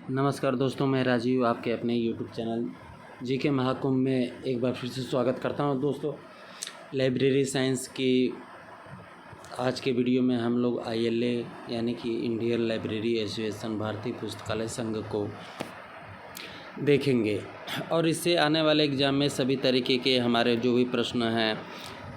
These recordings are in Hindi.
नमस्कार दोस्तों, मैं राजीव आपके अपने यूट्यूब चैनल जीके महाकुंभ में एक बार फिर से स्वागत करता हूं। दोस्तों, लाइब्रेरी साइंस की आज के वीडियो में हम लोग ILA यानी कि इंडियन लाइब्रेरी एसोसिएशन भारतीय पुस्तकालय संघ को देखेंगे और इससे आने वाले एग्ज़ाम में सभी तरीके के हमारे जो भी प्रश्न हैं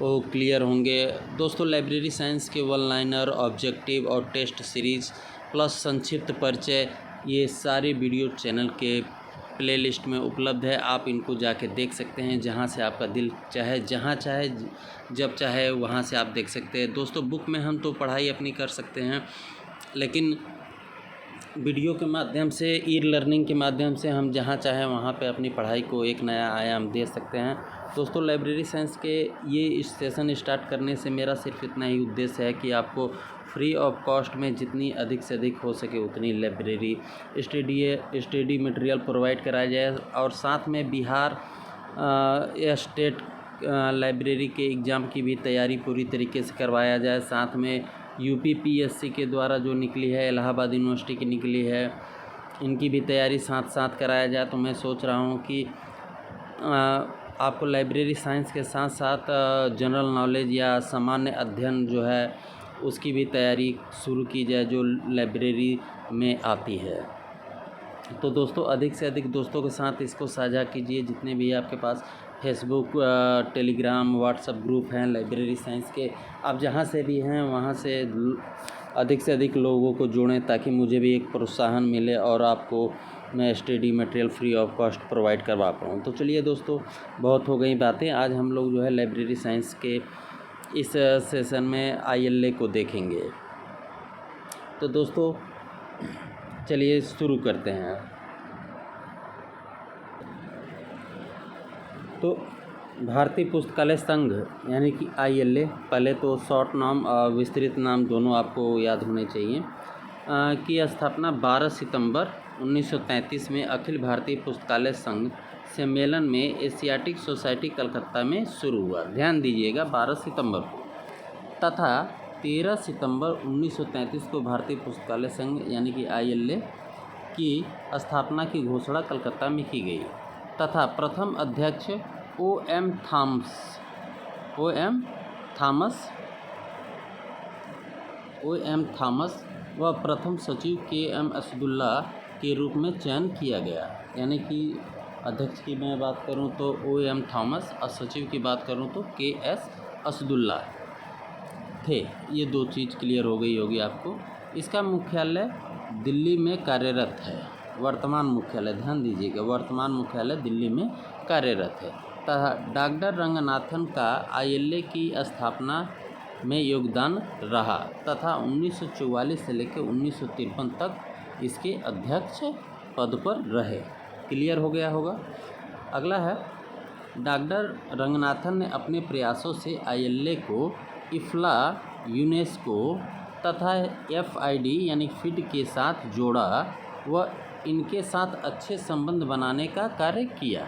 वो क्लियर होंगे। दोस्तों, लाइब्रेरी साइंस के वन लाइनर, ऑब्जेक्टिव और टेस्ट सीरीज़ प्लस संक्षिप्त परिचय, ये सारे वीडियो चैनल के प्लेलिस्ट में उपलब्ध है। आप इनको जाके देख सकते हैं, जहां से आपका दिल चाहे, जहां चाहे, जब चाहे वहां से आप देख सकते हैं। दोस्तों, बुक में हम तो पढ़ाई अपनी कर सकते हैं, लेकिन वीडियो के माध्यम से, ई लर्निंग के माध्यम से हम जहाँ चाहें वहाँ पे अपनी पढ़ाई को एक नया आयाम दे सकते हैं। दोस्तों, लाइब्रेरी साइंस के ये सेशन स्टार्ट करने से मेरा सिर्फ इतना ही उद्देश्य है कि आपको फ्री ऑफ कॉस्ट में जितनी अधिक से अधिक हो सके उतनी लाइब्रेरी स्टडी मटेरियल प्रोवाइड कराया जाए और साथ में बिहार या स्टेट लाइब्रेरी के एग्ज़ाम की भी तैयारी पूरी तरीके से करवाया जाए। साथ में UPPSC के द्वारा जो निकली है, इलाहाबाद यूनिवर्सिटी की निकली है, इनकी भी तैयारी साथ साथ कराया जाए। तो मैं सोच रहा हूँ कि आपको लाइब्रेरी साइंस के साथ साथ जनरल नॉलेज या सामान्य अध्ययन जो है उसकी भी तैयारी शुरू की जाए, जो लाइब्रेरी में आती है। तो दोस्तों, अधिक से अधिक दोस्तों के साथ इसको साझा कीजिए। जितने भी आपके पास फेसबुक, टेलीग्राम, व्हाट्सएप ग्रुप हैं लाइब्रेरी साइंस के, आप जहां से भी हैं वहां से अधिक से अधिक लोगों को जोड़ें ताकि मुझे भी एक प्रोत्साहन मिले और आपको मैं study material free of cost provide करवा पाऊँ। तो चलिए दोस्तों, बहुत हो गई बातें। आज हम लोग जो है लाइब्रेरी साइंस के इस सेशन में ILA को देखेंगे। तो दोस्तों, चलिए शुरू करते हैं। तो भारतीय पुस्तकालय संघ यानी कि ILA, पहले तो शॉर्ट नाम और विस्तृत नाम दोनों आपको याद होने चाहिए, की स्थापना 12 सितंबर 1933 में अखिल भारतीय पुस्तकालय संघ सम्मेलन में एशियाटिक सोसाइटी कलकत्ता में शुरू हुआ। ध्यान दीजिएगा, 12 सितंबर को, तथा 13 सितंबर 1933 को भारतीय पुस्तकालय संघ यानी कि ILA की स्थापना की घोषणा कलकत्ता में की गई तथा प्रथम अध्यक्ष OM थॉमस व प्रथम सचिव KM असदुल्ला के रूप में चयन किया गया। यानी कि अध्यक्ष की मैं बात करूं तो OM थॉमस और सचिव की बात करूं तो KS असदुल्ला थे। ये दो चीज़ क्लियर हो गई होगी आपको। इसका मुख्यालय दिल्ली में कार्यरत है। वर्तमान मुख्यालय, ध्यान दीजिएगा, वर्तमान मुख्यालय दिल्ली में कार्यरत है। तथा डॉक्टर रंगनाथन का ILA की स्थापना में योगदान रहा तथा 1944 से लेकर 1953 तक इसके अध्यक्ष पद पर रहे। क्लियर हो गया होगा। अगला है, डॉक्टर रंगनाथन ने अपने प्रयासों से ILA को IFLA, यूनेस्को तथा FID यानी FID के साथ जोड़ा व इनके साथ अच्छे संबंध बनाने का कार्य किया।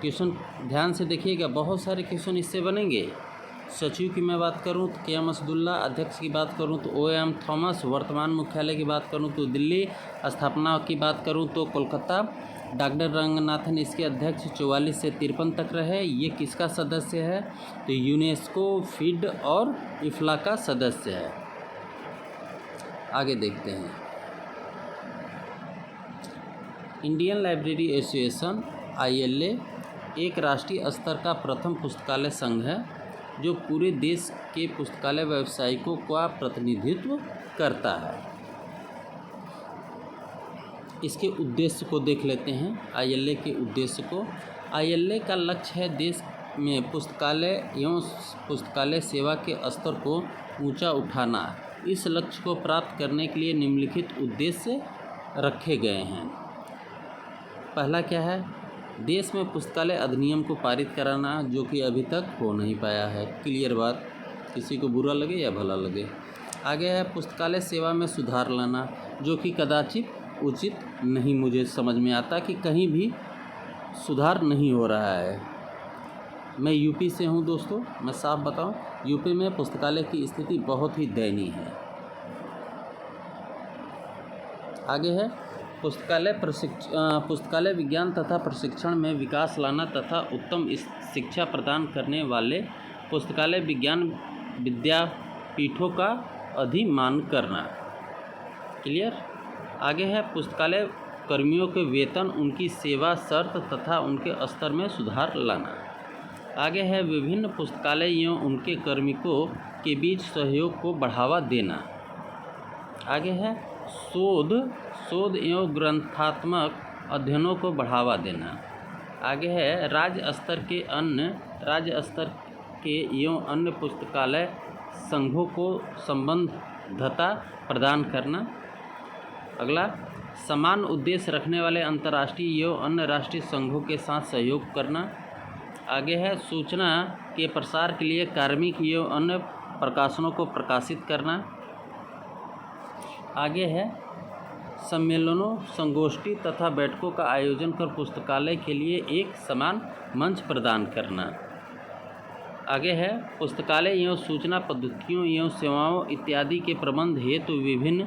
क्वेश्चन ध्यान से देखिएगा, बहुत सारे क्वेश्चन इससे बनेंगे। सचिव की मैं बात करूं तो KM असदुल्ला, अध्यक्ष की बात करूं तो OM थॉमस, वर्तमान मुख्यालय की बात करूं तो दिल्ली, स्थापना की बात करूं तो कोलकाता। डॉक्टर रंगनाथन इसके अध्यक्ष 44 से 53 तक रहे। ये किसका सदस्य है? तो यूनेस्को, FID और IFLA का सदस्य है। आगे देखते हैं। इंडियन लाइब्रेरी एसोसिएशन ILA एक राष्ट्रीय स्तर का प्रथम पुस्तकालय संघ है जो पूरे देश के पुस्तकालय व्यावसायिकों का प्रतिनिधित्व करता है। इसके उद्देश्य को देख लेते हैं। ILA के उद्देश्य को, ILA का लक्ष्य है देश में पुस्तकालय एवं पुस्तकालय सेवा के स्तर को ऊंचा उठाना। इस लक्ष्य को प्राप्त करने के लिए निम्नलिखित उद्देश्य रखे गए हैं। पहला क्या है? देश में पुस्तकालय अधिनियम को पारित कराना, जो कि अभी तक हो नहीं पाया है। क्लियर बात, किसी को बुरा लगे या भला लगे। आगे है पुस्तकालय सेवा में सुधार लाना, जो कि कदाचित उचित नहीं, मुझे समझ में आता कि कहीं भी सुधार नहीं हो रहा है। मैं यूपी से हूं दोस्तों, मैं साफ बताऊं, यूपी में पुस्तकालय की स्थिति बहुत ही दयनीय है। आगे है पुस्तकालय विज्ञान तथा प्रशिक्षण में विकास लाना तथा उत्तम शिक्षा प्रदान करने वाले पुस्तकालय विज्ञान विद्यापीठों का अधिमान करना। क्लियर। आगे है पुस्तकालय कर्मियों के वेतन, उनकी सेवा शर्त तथा उनके स्तर में सुधार लाना। आगे है विभिन्न पुस्तकालय एवं उनके कार्मिकों के बीच सहयोग को बढ़ावा देना। आगे है शोध एवं ग्रंथात्मक अध्ययनों को बढ़ावा देना। आगे है राज्य स्तर के एवं अन्य पुस्तकालय संघों को संबद्धता प्रदान करना। अगला समान उद्देश्य रखने वाले अंतर्राष्ट्रीय एवं अन्य राष्ट्रीय संघों के साथ सहयोग करना। आगे है सूचना के प्रसार के लिए कार्मिक एवं अन्य प्रकाशनों को प्रकाशित करना। आगे है सम्मेलनों, संगोष्ठी तथा बैठकों का आयोजन कर पुस्तकालय के लिए एक समान मंच प्रदान करना। आगे है पुस्तकालय एवं सूचना पद्धतियों एवं सेवाओं इत्यादि के प्रबंध हेतु विभिन्न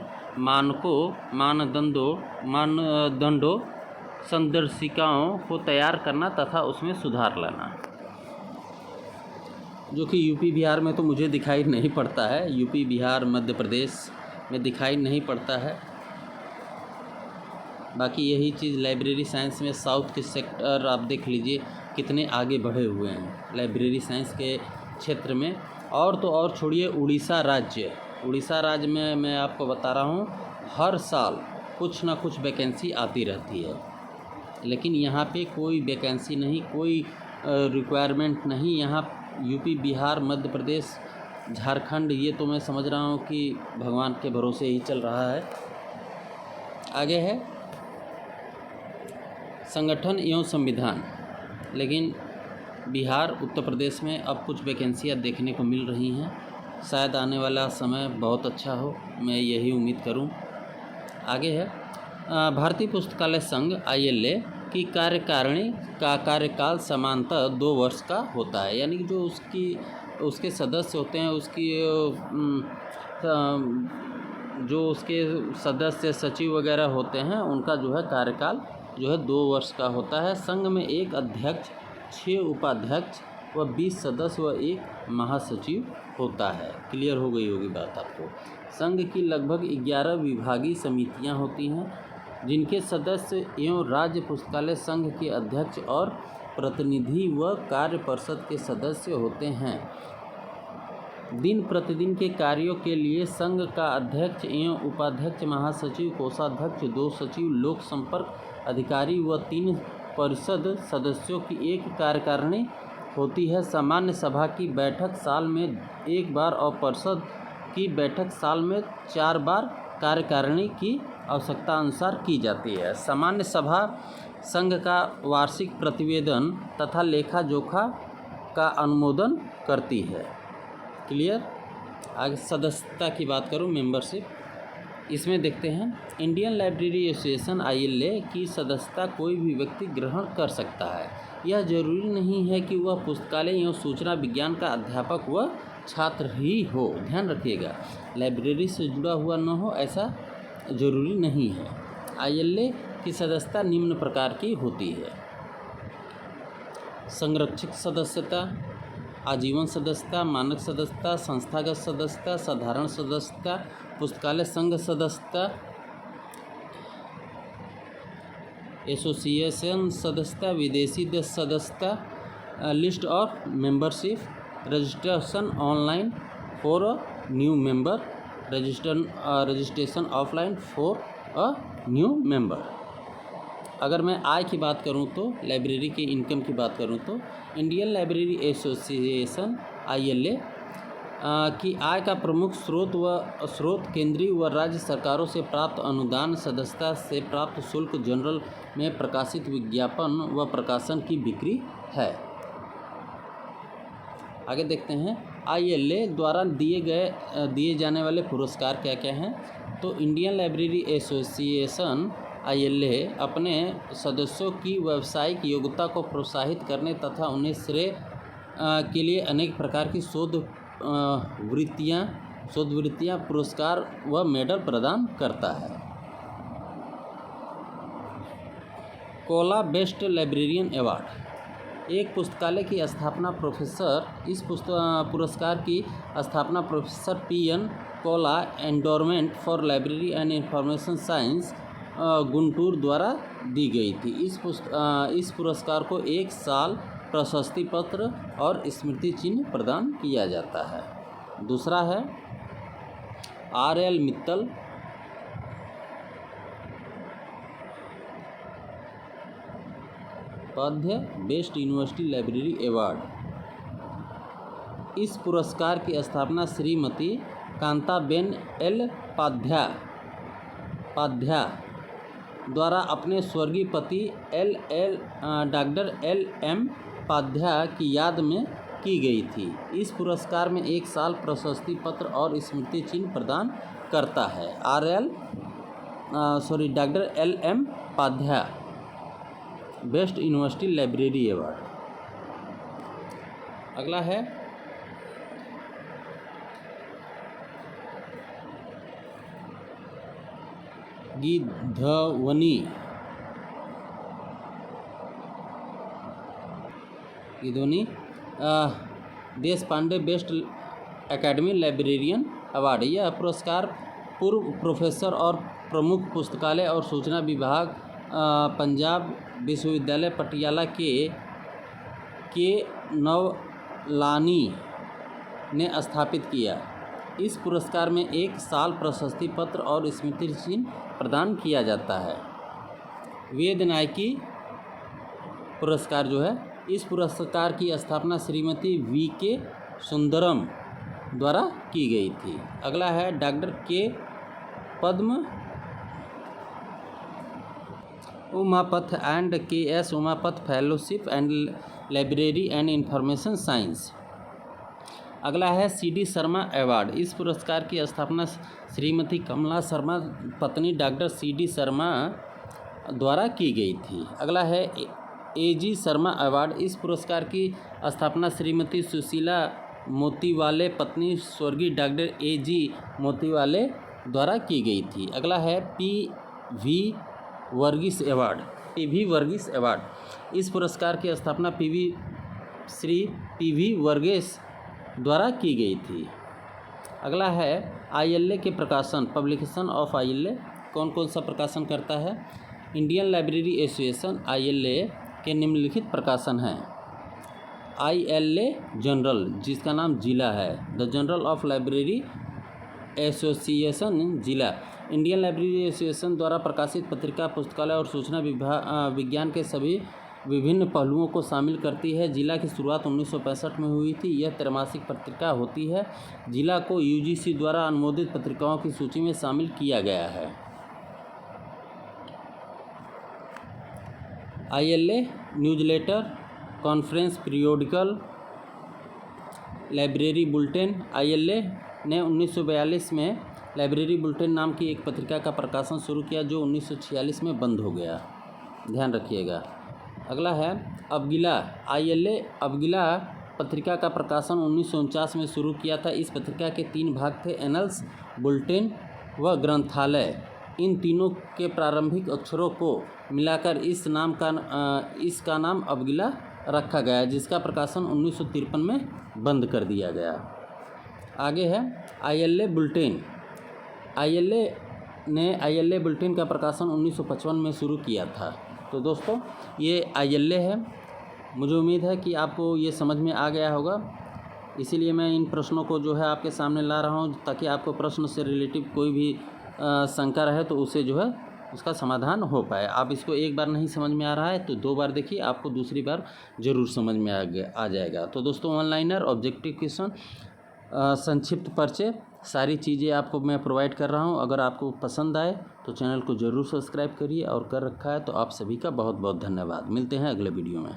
मानदंडों संदर्शिकाओं को तैयार करना तथा उसमें सुधार लाना, जो कि यूपी बिहार में तो मुझे दिखाई नहीं पड़ता है। यूपी बिहार मध्य प्रदेश में दिखाई नहीं पड़ता है। बाकी यही चीज़ लाइब्रेरी साइंस में साउथ के सेक्टर आप देख लीजिए कितने आगे बढ़े हुए हैं लाइब्रेरी साइंस के क्षेत्र में। और तो और छोड़िए उड़ीसा राज्य में मैं आपको बता रहा हूँ हर साल कुछ ना कुछ वैकेंसी आती रहती है, लेकिन यहाँ पे कोई वैकेंसी नहीं, कोई रिक्वायरमेंट नहीं। यहाँ यूपी बिहार मध्य प्रदेश झारखंड ये तो मैं समझ रहा हूँ कि भगवान के भरोसे ही चल रहा है। आगे है संगठन एवं संविधान, लेकिन बिहार उत्तर प्रदेश में अब कुछ वैकेंसियाँ देखने को मिल रही हैं। शायद आने वाला समय बहुत अच्छा हो, मैं यही उम्मीद करूं। आगे है भारतीय पुस्तकालय संघ ILA की कार्यकारिणी का कार्यकाल सामान्यतः 2 वर्ष का होता है, यानी कि जो उसके सदस्य होते हैं, जो उसके सदस्य सचिव वगैरह होते हैं, उनका जो है कार्यकाल जो है 2 वर्ष का होता है। संघ में 1 अध्यक्ष, 6 उपाध्यक्ष व 20 सदस्य व 1 महासचिव होता है। क्लियर हो गई होगी बात आपको। संघ की लगभग 11 विभागीय समितियां होती हैं, जिनके सदस्य एवं राज्य पुस्तकालय संघ के अध्यक्ष और प्रतिनिधि व कार्य परिषद के सदस्य होते हैं। दिन प्रतिदिन के कार्यों के लिए संघ का अध्यक्ष एवं उपाध्यक्ष, महासचिव, कोषाध्यक्ष, 2 सचिव, लोक संपर्क अधिकारी व 3 परिषद सदस्यों की एक कार्यकारिणी होती है। सामान्य सभा की बैठक साल में 1 बार और परिषद की बैठक साल में 4 बार कार्यकारिणी की आवश्यकता अनुसार की जाती है। सामान्य सभा संघ का वार्षिक प्रतिवेदन तथा लेखा जोखा का अनुमोदन करती है। क्लियर। आगे सदस्यता की बात करूं, मेंबरशिप, इसमें देखते हैं इंडियन लाइब्रेरी एसोसिएशन ILA की सदस्यता कोई भी व्यक्ति ग्रहण कर सकता है। यह जरूरी नहीं है कि वह पुस्तकालय एवं सूचना विज्ञान का अध्यापक व छात्र ही हो। ध्यान रखिएगा, लाइब्रेरी से जुड़ा हुआ न हो ऐसा जरूरी नहीं है। ILA की सदस्यता निम्न प्रकार की होती है: संरक्षित सदस्यता, आजीवन सदस्यता, मानक सदस्यता, संस्थागत सदस्यता, साधारण सदस्यता, पुस्तकालय संघ सदस्यता, एसोसिएशन सदस्यता, विदेशी देश सदस्यता, list of membership, registration online for a new member, registration offline for a new member. अगर मैं आय की बात करूं तो, लाइब्रेरी के इनकम की बात करूं तो, इंडियन लाइब्रेरी एसोसिएशन ILA की आय का प्रमुख स्रोत केंद्रीय व राज्य सरकारों से प्राप्त अनुदान, सदस्यता से प्राप्त शुल्क, जनरल में प्रकाशित विज्ञापन व प्रकाशन की बिक्री है। आगे देखते हैं ILA द्वारा दिए जाने वाले पुरस्कार क्या क्या हैं। तो इंडियन लाइब्रेरी एसोसिएशन ILA अपने सदस्यों की व्यावसायिक योग्यता को प्रोत्साहित करने तथा उन्हें श्रेय के लिए अनेक प्रकार की शोध वृत्तियां, पुरस्कार व मेडल प्रदान करता है। Kaula best librarian award. एक पुस्तकालय की स्थापना प्रोफेसर इस पुरस्कार की स्थापना professor P N. Kaula endowment for library and information science Guntur द्वारा दी गई थी। इस पुरस्कार को 1 साल प्रशस्ति पत्र और स्मृति चिन्ह प्रदान किया जाता है। दूसरा है R.L. मित्तल पद्य बेस्ट यूनिवर्सिटी लाइब्रेरी अवार्ड। इस पुरस्कार की स्थापना श्रीमती कांताबेन एल पाध्या द्वारा अपने स्वर्गीय पति डॉक्टर L.M. पाध्या की याद में की गई थी। इस पुरस्कार में 1 साल प्रशस्ति पत्र और स्मृति चिन्ह प्रदान करता है। Doctor L.M. Padhya best university library award. अगला है गिद्धवनी Deshpande best academy librarian award. यह पुरस्कार पूर्व प्रोफेसर और प्रमुख पुस्तकालय और सूचना विभाग पंजाब विश्वविद्यालय पटियाला के नवलानी ने स्थापित किया। इस पुरस्कार में 1 साल प्रशस्ति पत्र और स्मृति चिन्ह प्रदान किया जाता है। वेद नायकी पुरस्कार जो है, इस पुरस्कार की स्थापना श्रीमती V.K. सुंदरम द्वारा की गई थी। अगला है doctor K Padma Umapath and K.S. Umapath fellowship and library and information science. अगला है C.D. शर्मा अवार्ड। इस पुरस्कार की स्थापना श्रीमती कमला शर्मा पत्नी डॉक्टर C.D. शर्मा द्वारा की गई थी। अगला है A.G. शर्मा अवार्ड। इस पुरस्कार की स्थापना श्रीमती सुशीला मोतीवाले पत्नी स्वर्गीय डॉक्टर A.G. मोतीवाले द्वारा की गई थी। अगला है P.V. Varghese award. P.V. Varghese award. इस पुरस्कार की स्थापना श्री P.V. वर्गीस द्वारा की गई थी। अगला है ILA के प्रकाशन, पब्लिकेशन ऑफ ILA कौन कौन सा प्रकाशन करता है। इंडियन लाइब्रेरी एसोसिएशन ILA के निम्नलिखित प्रकाशन हैं। ILA जनरल, जिसका नाम जिला है, the general of library association जिला। इंडियन लाइब्रेरी एसोसिएशन द्वारा प्रकाशित पत्रिका पुस्तकालय और सूचना विज्ञान के सभी विभिन्न पहलुओं को शामिल करती है। जिला की शुरुआत 1965 में हुई थी। यह त्रैमासिक पत्रिका होती है। जिला को UGC द्वारा अनुमोदित पत्रिकाओं की सूची में शामिल किया गया है। ILA newsletter, conference, periodical, library bulletin. ILA ने 1942 में लाइब्रेरी बुलेटिन नाम की एक पत्रिका का प्रकाशन शुरू किया जो 1946 में बंद हो गया, ध्यान रखिएगा। अगला है अबगिला। ILA अबगिला पत्रिका का प्रकाशन 1949 में शुरू किया था। इस पत्रिका के 3 भाग थे, एनल्स, बुलेटिन व ग्रंथालय। इन तीनों के प्रारंभिक अक्षरों को मिलाकर इसका नाम अबगिला रखा गया, जिसका प्रकाशन 1953 में बंद कर दिया गया। आगे है ILA बुलेटिन। ILA बुलेटिन का प्रकाशन 1955 में शुरू किया था। तो दोस्तों ये ILA है। मुझे उम्मीद है कि आपको ये समझ में आ गया होगा, इसीलिए मैं इन प्रश्नों को जो है आपके सामने ला रहा हूँ, ताकि आपको प्रश्न से रिलेटिव कोई भी शंका रहे तो उसे जो है उसका समाधान हो पाए। आप इसको एक बार नहीं समझ में आ रहा है तो 2 बार देखिए, आपको दूसरी बार ज़रूर समझ में आ जाएगा। तो दोस्तों ऑनलाइनर, ऑब्जेक्टिव क्वेश्चन, संक्षिप्त परिचय, सारी चीज़ें आपको मैं प्रोवाइड कर रहा हूं। अगर आपको पसंद आए तो चैनल को ज़रूर सब्सक्राइब करिए, और कर रखा है तो आप सभी का बहुत बहुत धन्यवाद। मिलते हैं अगले वीडियो में।